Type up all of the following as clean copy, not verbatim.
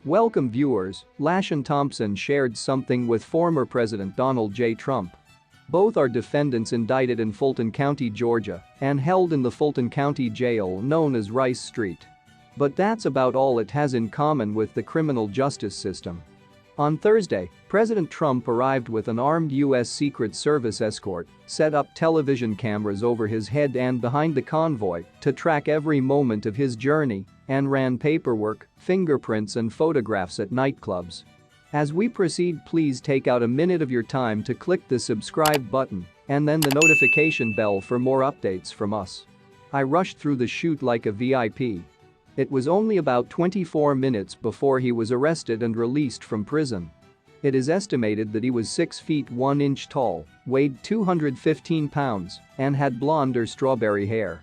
Welcome viewers, Lashawn Thompson shared something with former President Donald J. Trump. Both are defendants indicted in Fulton County, Georgia, and held in the Fulton County Jail known as Rice Street. But that's about all it has in common with the criminal justice system. On Thursday, President Trump arrived with an armed U.S. Secret Service escort, set up television cameras over his head and behind the convoy to track every moment of his journey, and ran paperwork, fingerprints and photographs at nightclubs. As we proceed, please take out a minute of your time to click the subscribe button and then the notification bell for more updates from us. I rushed through the shoot like a VIP. It was only about 24 minutes before he was arrested and released from prison. It is estimated that he was 6 feet 1 inch tall, weighed 215 pounds, and had blonde or strawberry hair.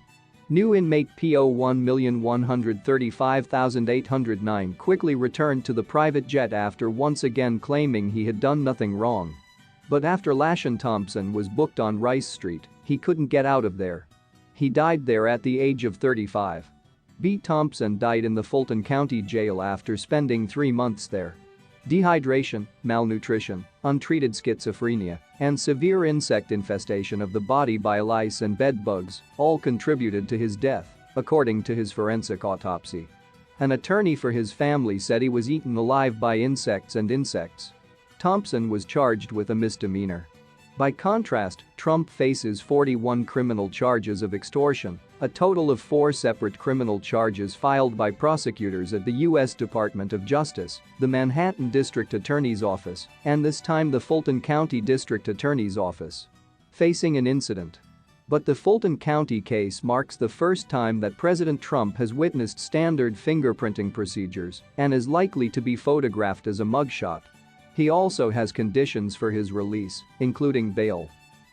New inmate PO 1,135,809 quickly returned to the private jet after once again claiming he had done nothing wrong. But after Lashawn Thompson was booked on Rice Street, he couldn't get out of there. He died there at the age of 35. B. Thompson died in the Fulton County Jail after spending 3 months there. Dehydration, malnutrition, untreated schizophrenia, and severe insect infestation of the body by lice and bedbugs all contributed to his death, according to his forensic autopsy. An attorney for his family said he was eaten alive by insects. Thompson was charged with a misdemeanor. By contrast, Trump faces 41 criminal charges of extortion, a total of 4 separate criminal charges filed by prosecutors at the U.S. Department of Justice, the Manhattan District Attorney's Office, and this time the Fulton County District Attorney's Office. Facing an incident. But the Fulton County case marks the first time that President Trump has witnessed standard fingerprinting procedures and is likely to be photographed as a mugshot. He also has conditions for his release, including bail.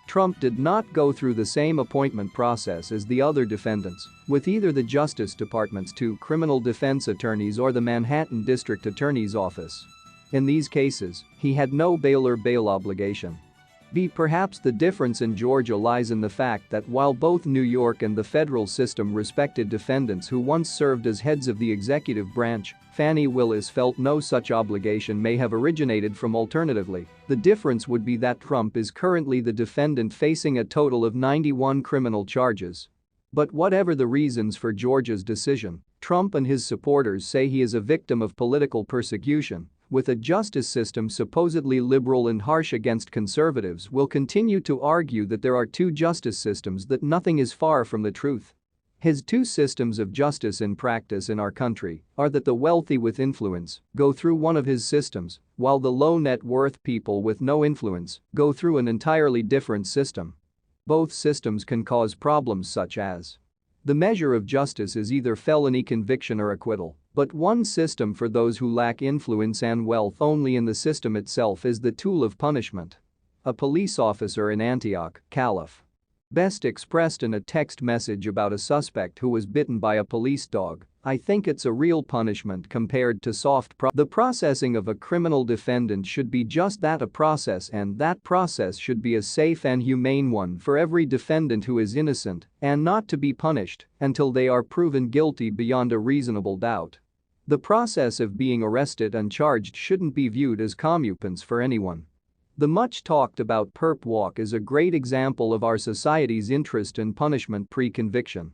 Trump did not go through the same appointment process as the other defendants, with either the Justice Department's 2 criminal defense attorneys or the Manhattan District Attorney's Office. In these cases, he had no bail or bail obligation. Perhaps the difference in Georgia lies in the fact that while both New York and the federal system respected defendants who once served as heads of the executive branch, Fani Willis felt no such obligation may have originated from. Alternatively, the difference would be that Trump is currently the defendant facing a total of 91 criminal charges. But whatever the reasons for Georgia's decision, Trump and his supporters say he is a victim of political persecution. With a justice system supposedly liberal and harsh against conservatives, will continue to argue that there are 2 justice systems, that nothing is far from the truth. His 2 systems of justice in practice in our country are that the wealthy with influence go through one of his systems, while the low net worth people with no influence go through an entirely different system. Both systems can cause problems such as the measure of justice is either felony conviction or acquittal, but one system for those who lack influence and wealth only in the system itself is the tool of punishment. A police officer in Antioch, Calif. Best expressed in a text message about a suspect who was bitten by a police dog, "I think it's a real punishment compared to the processing of a criminal defendant should be just that, a process, and that process should be a safe and humane one for every defendant who is innocent and not to be punished until they are proven guilty beyond a reasonable doubt. The process of being arrested and charged shouldn't be viewed as comeuppance for anyone." The much talked about perp walk is a great example of our society's interest in punishment pre-conviction.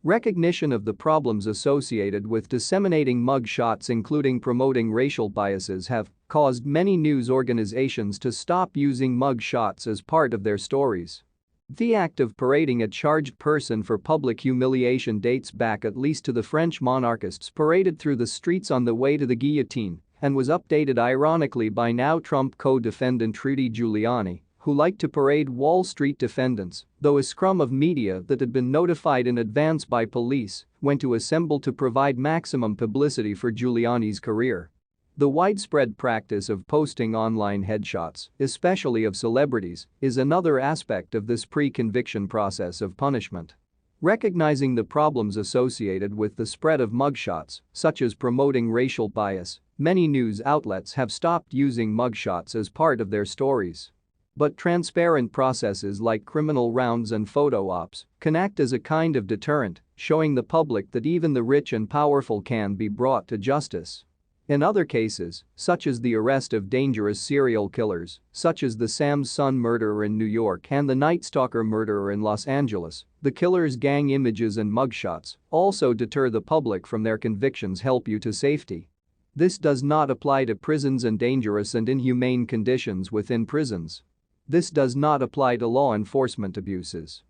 Recognition of the problems associated with disseminating mug shots, including promoting racial biases, have caused many news organizations to stop using mug shots as part of their stories. The act of parading a charged person for public humiliation dates back at least to the French monarchists paraded through the streets on the way to the guillotine, and was updated ironically by now Trump co-defendant Rudy Giuliani, who liked to parade Wall Street defendants, though a scrum of media that had been notified in advance by police went to assemble to provide maximum publicity for Giuliani's career. The widespread practice of posting online headshots, especially of celebrities, is another aspect of this pre-conviction process of punishment. Recognizing the problems associated with the spread of mugshots, such as promoting racial bias, many news outlets have stopped using mugshots as part of their stories. But transparent processes like criminal rounds and photo ops can act as a kind of deterrent, showing the public that even the rich and powerful can be brought to justice. In other cases, such as the arrest of dangerous serial killers, such as the Sam's Son murderer in New York and the Night Stalker murderer in Los Angeles, the killer's gang images and mugshots also deter the public from their convictions, help you to safety. This does not apply to prisons and dangerous and inhumane conditions within prisons. This does not apply to law enforcement abuses.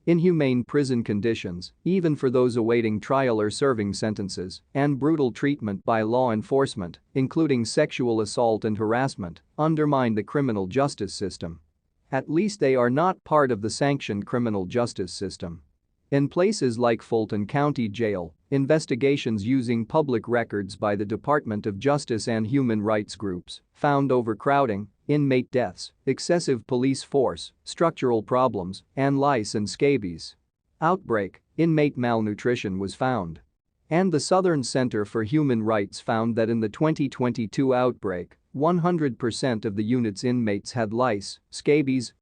Inhumane prison conditions, even for those awaiting trial or serving sentences, and brutal treatment by law enforcement, including sexual assault and harassment, undermine the criminal justice system. At least they are not part of the sanctioned criminal justice system. In places like Fulton County Jail, investigations using public records by the Department of Justice and human rights groups found overcrowding, inmate deaths, excessive police force, structural problems, and lice and scabies. Outbreak, inmate malnutrition was found. And the Southern Center for Human Rights found that in the 2022 outbreak, 100% of the unit's inmates had lice, scabies,